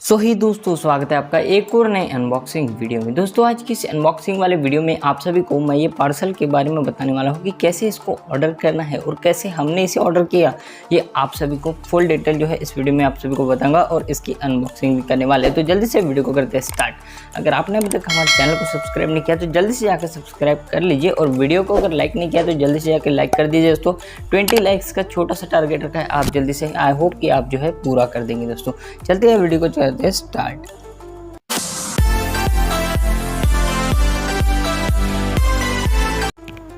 सो ही दोस्तों, स्वागत है आपका एक और नए अनबॉक्सिंग वीडियो में। दोस्तों आज की इस अनबॉक्सिंग वाले वीडियो में आप सभी को मैं ये पार्सल के बारे में बताने वाला हूँ कि कैसे इसको ऑर्डर करना है और कैसे हमने इसे ऑर्डर किया। ये आप सभी को फुल डिटेल जो है इस वीडियो में आप सभी को बताऊंगा और इसकी अनबॉक्सिंग भी करने वाले हैं। तो जल्दी से वीडियो को करते हैं स्टार्ट। अगर आपने अभी तक हमारे चैनल को सब्सक्राइब नहीं किया तो जल्दी से जाकर सब्सक्राइब कर लीजिए और वीडियो को अगर लाइक नहीं किया तो जल्दी से जाकर लाइक कर दीजिए। दोस्तों 20 लाइक्स का छोटा सा टारगेट रखा है, आप जल्दी से, आई होप कि आप जो है पूरा कर देंगे। दोस्तों चलते हैं वीडियो को करते हैं स्टार्ट।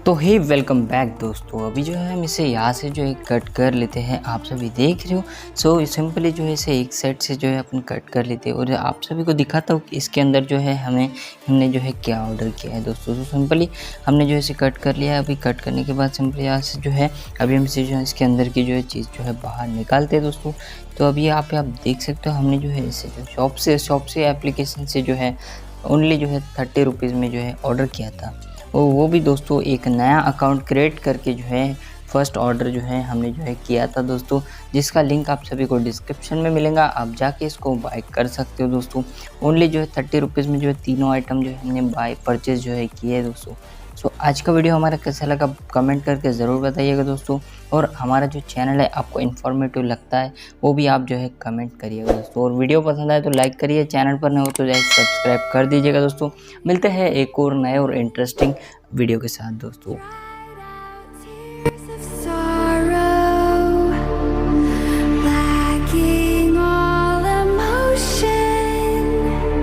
तो हे वेलकम बैक दोस्तों, अभी जो है हम इसे यहाँ से जो है कट कर लेते हैं। आप सभी देख रहे हो। सो सिंपली जो है इसे एक साइड से जो है अपन कट कर लेते हैं और आप सभी को दिखाता हूँ कि इसके अंदर जो है हमने जो है क्या ऑर्डर किया है। दोस्तों तो सिंपली हमने जो है इसे कट कर लिया है। अभी कट करने के बाद सिंपली यहाँ से जो है अभी हम इसे जो है इसके अंदर की जो है चीज़ जो है बाहर निकालते हैं। दोस्तों तो अभी यहाँ पे आप देख सकते हो हमने जो है इसे जो शॉप से एप्लीकेशन से जो है ओनली जो है 30 रुपीज़ में जो है ऑर्डर किया था। वो भी दोस्तों एक नया अकाउंट क्रिएट करके जो है फर्स्ट ऑर्डर जो है हमने जो है किया था दोस्तों, जिसका लिंक आप सभी को डिस्क्रिप्शन में मिलेगा। आप जाके इसको बाय कर सकते हो दोस्तों। ओनली जो है 30 रुपीज़ में जो है तीनों आइटम जो है हमने बाय परचेज जो है किए है दोस्तों। सो आज का वीडियो हमारा कैसा लगा कमेंट करके ज़रूर बताइएगा दोस्तों। और हमारा जो चैनल है आपको इन्फॉर्मेटिव लगता है वो भी आप जो है कमेंट करिएगा दोस्तों। और वीडियो पसंद आए तो लाइक करिए, चैनल पर न हो तो जाए सब्सक्राइब कर दीजिएगा दोस्तों। मिलते हैं एक और नए और इंटरेस्टिंग वीडियो के साथ दोस्तों।